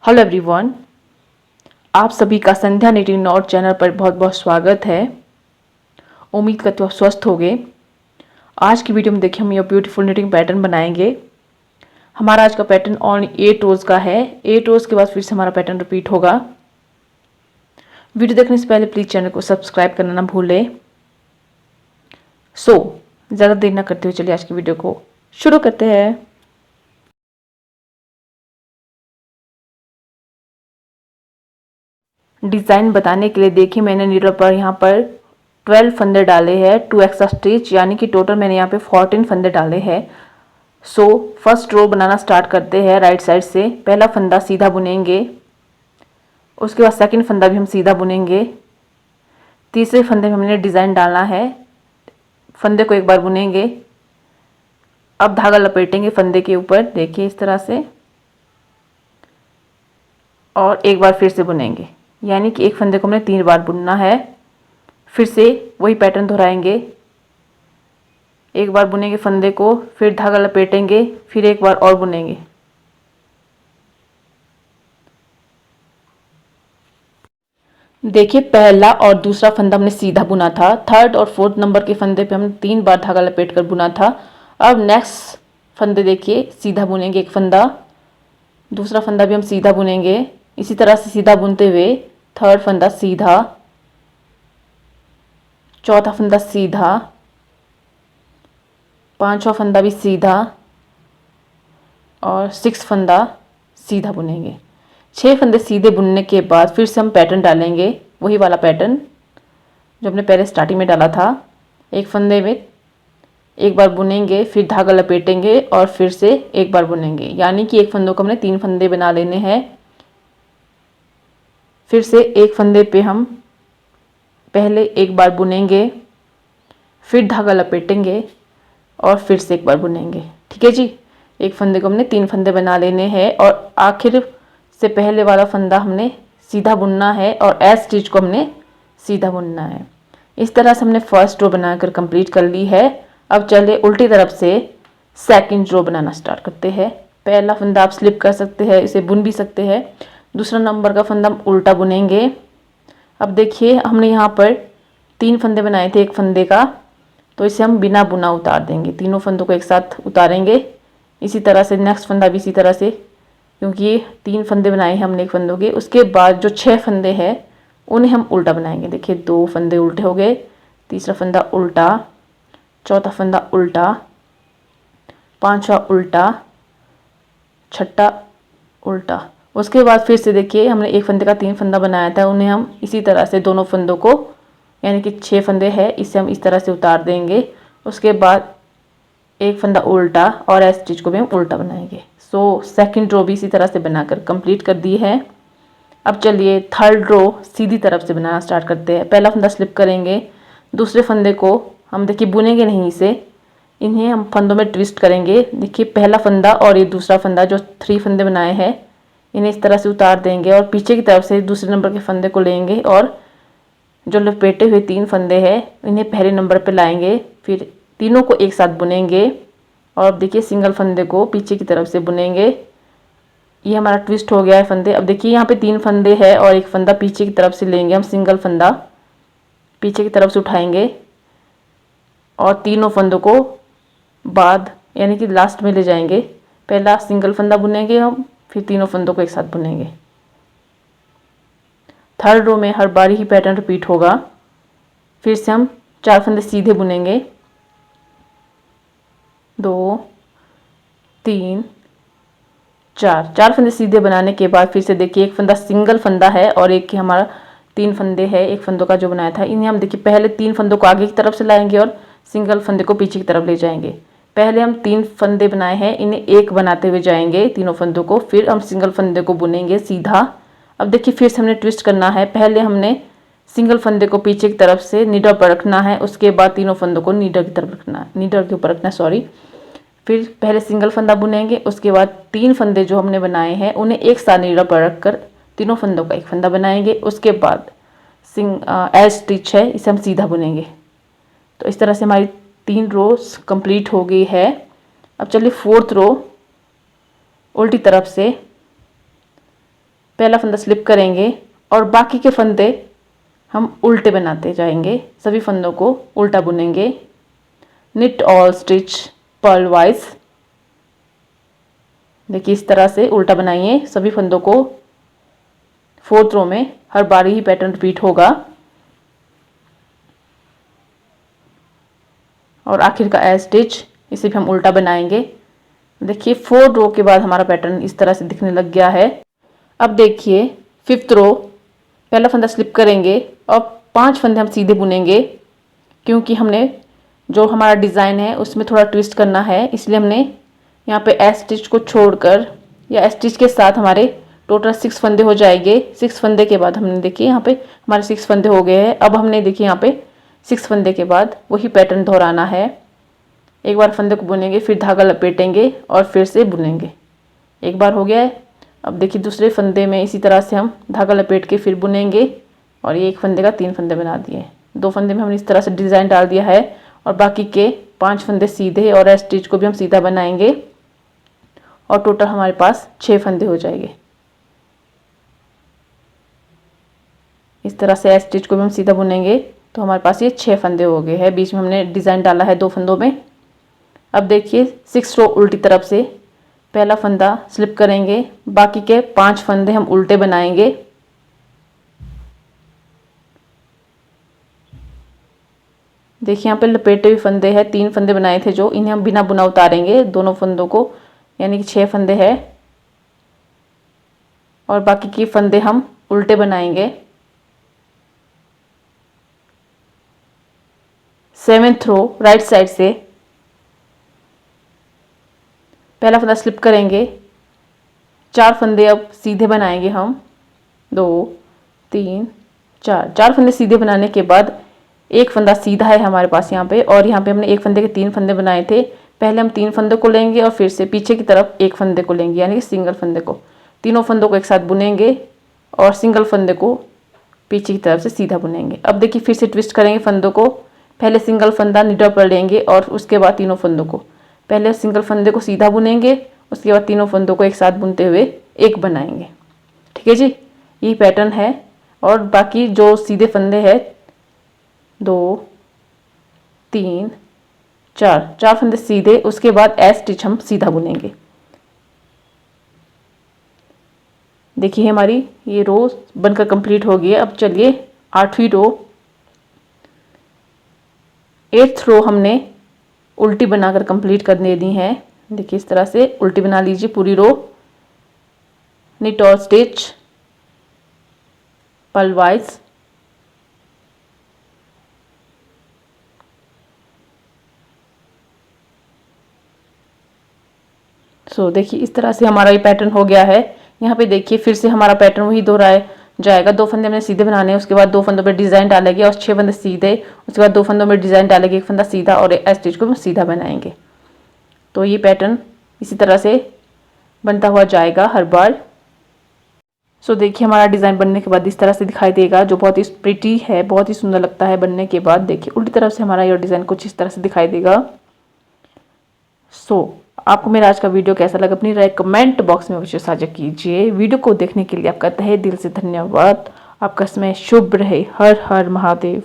Hello everyone, आप सभी का संध्या निटिंग नॉट चैनल पर बहुत बहुत स्वागत है। उम्मीद करते हो आप स्वस्थ होंगे। आज की वीडियो में देखिए हम ये ब्यूटीफुल निटिंग पैटर्न बनाएंगे। हमारा आज का पैटर्न ऑन 8 रोज का है। 8 रोज के बाद फिर से हमारा पैटर्न रिपीट होगा। वीडियो देखने से पहले प्लीज़ चैनल को सब्सक्राइब करना ना भूलें। ज़्यादा देर ना करते हुए चलिए आज की वीडियो को शुरू करते हैं। डिज़ाइन बताने के लिए देखिए मैंने नीडल पर यहाँ पर 12 फंदे डाले हैं, 2 एक्स्ट्रा स्टिच, यानी कि टोटल मैंने यहाँ पे 14 फंदे डाले हैं। फर्स्ट रो बनाना स्टार्ट करते हैं। राइट साइड से पहला फंदा सीधा बुनेंगे, उसके बाद सेकंड फंदा भी हम सीधा बुनेंगे। तीसरे फंदे में हमने डिज़ाइन डालना है। फंदे को एक बार बुनेंगे, अब धागा लपेटेंगे फंदे के ऊपर, देखिए इस तरह से, और एक बार फिर से बुनेंगे, यानी कि एक फंदे को हमने 3 बार बुनना है। फिर से वही पैटर्न दोहराएंगे। एक बार बुनेंगे फंदे को, फिर धागा लपेटेंगे, फिर एक बार और बुनेंगे। देखिए पहला और दूसरा फंदा हमने सीधा बुना था। थर्ड और फोर्थ नंबर के फंदे पे हमने 3 बार धागा लपेट कर बुना था। अब नेक्स्ट फंदे देखिए सीधा बुनेंगे एक फंदा, दूसरा फंदा भी हम सीधा बुनेंगे। इसी तरह से सीधा बुनते हुए थर्ड फंदा सीधा, चौथा फंदा सीधा, पांचवा फंदा भी सीधा और 6 फंदा सीधा बुनेंगे। 6 फंदे सीधे बुनने के बाद फिर से हम पैटर्न डालेंगे, वही वाला पैटर्न जो हमने पहले स्टार्टिंग में डाला था। एक फंदे में एक बार बुनेंगे, फिर धागा लपेटेंगे और फिर से एक बार बुनेंगे, यानी कि एक फंदों को हमने 3 फंदे बना लेने हैं। फिर से एक फंदे पे हम पहले एक बार बुनेंगे, फिर धागा लपेटेंगे और फिर से एक बार बुनेंगे। ठीक है जी, एक फंदे को हमने 3 फंदे बना लेने हैं और आखिर से पहले वाला फंदा हमने सीधा बुनना है और एज स्टिच को हमने सीधा बुनना है। इस तरह से हमने फर्स्ट रो बनाकर कंप्लीट कर ली है। अब चलिए उल्टी तरफ से सेकंड रो बनाना स्टार्ट करते हैं। पहला फंदा आप स्लिप कर सकते हैं, इसे बुन भी सकते हैं। दूसरा नंबर का फंदा हम उल्टा बुनेंगे। अब देखिए हमने यहाँ पर 3 फंदे बनाए थे एक फंदे का, तो इसे हम बिना बुना उतार देंगे। तीनों फंदों को एक साथ उतारेंगे। इसी तरह से नेक्स्ट फंदा भी इसी तरह से, क्योंकि ये 3 फंदे बनाए हैं हमने एक फंदों के। उसके बाद जो 6 फंदे हैं उन्हें हम उल्टा बनाएंगे। देखिए 2 फंदे उल्टे हो गए, तीसरा फंदा उल्टा, चौथा फंदा उल्टा, पांचवा उल्टा, छठा उल्टा। उसके बाद फिर से देखिए हमने एक फंदे का 3 फंदा बनाया था, उन्हें हम इसी तरह से दोनों फंदों को, यानी कि 6 फंदे हैं, इसे हम इस तरह से उतार देंगे। उसके बाद एक फंदा उल्टा और एज स्टिच को भी हम उल्टा बनाएंगे। सेकंड रो भी इसी तरह से बनाकर कंप्लीट कर दी है। अब चलिए थर्ड रो सीधी तरफ से बनाना स्टार्ट करते हैं। पहला फंदा स्लिप करेंगे, दूसरे फंदे को हम देखिए बुनेंगे नहीं, इसे इन्हें हम फंदों में ट्विस्ट करेंगे। देखिए पहला फंदा और ये दूसरा फंदा जो 3 फंदे बनाए हैं इन्हें इस तरह से उतार देंगे और पीछे की तरफ से दूसरे नंबर के फंदे को लेंगे और जो लपेटे हुए 3 फंदे हैं इन्हें पहले नंबर पे लाएंगे, फिर तीनों को एक साथ बुनेंगे और अब देखिए सिंगल फंदे को पीछे की तरफ से बुनेंगे। ये हमारा ट्विस्ट हो गया है फंदे। अब देखिए यहाँ पे 3 फंदे हैं और एक फंदा पीछे की तरफ से लेंगे हम, सिंगल फंदा पीछे की तरफ से उठाएंगे और तीनों फंदों को बाद यानी कि लास्ट में ले जाएंगे। पहला सिंगल फंदा बुनेंगे हम, फिर तीनों फंदों को एक साथ बुनेंगे। थर्ड रो में हर बार ही पैटर्न रिपीट होगा। फिर से हम 4 फंदे सीधे बुनेंगे, 2 3 4 फंदे सीधे बनाने के बाद फिर से देखिए एक फंदा सिंगल फंदा है और एक हमारा 3 फंदे है एक फंदों का जो बनाया था। इन्हें हम देखिए पहले 3 फंदों को आगे की तरफ से लाएंगे और सिंगल फंदे को पीछे की तरफ ले जाएंगे। पहले हम 3 फंदे बनाए हैं, इन्हें एक बनाते हुए जाएंगे तीनों फंदों को, फिर हम सिंगल फंदे को बुनेंगे सीधा। अब देखिए फिर से हमने ट्विस्ट करना है। पहले हमने सिंगल फंदे को पीछे की तरफ से नीडल पर रखना है, उसके बाद तीनों फंदों को नीडल की तरफ रखना है, नीडल के ऊपर रखना है, सॉरी। फिर पहले सिंगल फंदा बुनेंगे, उसके बाद 3 फंदे जो हमने बनाए हैं उन्हें एक साथ नीडल पर रखकर तीनों फंदों का एक फंदा बनाएंगे। उसके बाद एज स्टिच है, इसे हम सीधा बुनेंगे। तो इस तरह से हमारी 3 रोज कंप्लीट हो गई है। अब चलिए फोर्थ रो उल्टी तरफ से पहला फंदा स्लिप करेंगे और बाकी के फंदे हम उल्टे बनाते जाएंगे। सभी फंदों को उल्टा बुनेंगे। Knit all stitch purlwise. देखिए इस तरह से उल्टा बनाइए सभी फंदों को। 4th रो में हर बार ही पैटर्न रिपीट होगा और आखिर का एज स्टिच इसे भी हम उल्टा बनाएंगे। देखिए 4 रो के बाद हमारा पैटर्न इस तरह से दिखने लग गया है। अब देखिए 5th रो, पहला फंदा स्लिप करेंगे और 5 फंदे हम सीधे बुनेंगे, क्योंकि हमने जो हमारा डिज़ाइन है उसमें थोड़ा ट्विस्ट करना है, इसलिए हमने यहाँ पे एज स्टिच को छोड़कर या एज स्टिच के साथ हमारे टोटल 6 फंदे हो जाएंगे। 6 फंदे के बाद हमने देखिए यहाँ पे हमारे 6 फंदे हो गए हैं। अब हमने देखिए यहाँ पे 6 फंदे के बाद वही पैटर्न दोहराना है। एक बार फंदे को बुनेंगे, फिर धागा लपेटेंगे और फिर से बुनेंगे। एक बार हो गया है। अब देखिए दूसरे फंदे में इसी तरह से हम धागा लपेट के फिर बुनेंगे और ये एक फंदे का 3 फंदे बना दिए। 2 फंदे में हमने इस तरह से डिज़ाइन डाल दिया है और बाकी के 5 फंदे सीधे और एज स्टिच को भी हम सीधा बनाएंगे और टोटल हमारे पास 6 फंदे हो जाएंगे। इस तरह से एज स्टिच को भी हम सीधा बुनेंगे तो हमारे पास ये 6 फंदे हो गए हैं। बीच में हमने डिज़ाइन डाला है 2 फंदों में। अब देखिए 6 रो उल्टी तरफ से पहला फंदा स्लिप करेंगे, बाकी के 5 फंदे हम उल्टे बनाएंगे। देखिए यहाँ पे लपेटे हुए फंदे हैं, 3 फंदे बनाए थे जो, इन्हें हम बिना बुना उतारेंगे दोनों फंदों को, यानी कि 6 फंदे हैं और बाकी के फंदे हम उल्टे बनाएंगे। 7th रो राइट साइड से पहला फंदा स्लिप करेंगे, 4 फंदे अब सीधे बनाएंगे हम, 2 3 4 फंदे सीधे बनाने के बाद एक फंदा सीधा है हमारे पास यहाँ पे, और यहाँ पे हमने एक फंदे के 3 फंदे बनाए थे। पहले हम 3 फंदे को लेंगे और फिर से पीछे की तरफ एक फंदे को लेंगे, यानी कि सिंगल फंदे को। तीनों फंदों को एक साथ बुनेंगे और सिंगल फंदे को पीछे की तरफ से सीधा बुनेंगे। अब देखिए फिर से ट्विस्ट करेंगे फंदों को। पहले सिंगल फंदा नीडल पर लेंगे और उसके बाद तीनों फंदों को, पहले सिंगल फंदे को सीधा बुनेंगे, उसके बाद तीनों फंदों को एक साथ बुनते हुए एक बनाएंगे। ठीक है जी, यही पैटर्न है। और बाकी जो सीधे फंदे हैं 2 3 4 फंदे सीधे, उसके बाद एज स्टिच हम सीधा बुनेंगे। देखिए हमारी ये रो बनकर कंप्लीट हो गई है। अब चलिए 8वीं रो, 8th रो हमने उल्टी बनाकर कंप्लीट करने दी है। देखिए इस तरह से उल्टी बना लीजिए पूरी रो। निट और स्टिच पर्ल वाइज। सो देखिए इस तरह से हमारा ये पैटर्न हो गया है। यहाँ पे देखिए फिर से हमारा पैटर्न वही दोहराया जाएगा। 2 फंदे हमने सीधे बनाने हैं, उसके बाद 2 फंदों पे डिज़ाइन डालेंगे और 6 फंदे सीधे, उसके बाद 2 फंदों में डिज़ाइन डालेंगे, एक फंदा सीधा और एज स्टिच को हम सीधा बनाएंगे। तो ये पैटर्न इसी तरह से बनता हुआ जाएगा हर बार। सो देखिए हमारा डिज़ाइन बनने के बाद इस तरह से दिखाई देगा, जो बहुत ही प्रिटी है, बहुत ही सुंदर लगता है बनने के बाद। देखिए उल्टी तरफ से हमारा ये डिज़ाइन कुछ इस तरह से दिखाई देगा। सो आपको मेरा आज का वीडियो कैसा लगा अपनी राय कमेंट बॉक्स में अवश्य साझा कीजिए। वीडियो को देखने के लिए आपका तहे दिल से धन्यवाद। आपका समय शुभ रहे। हर हर महादेव।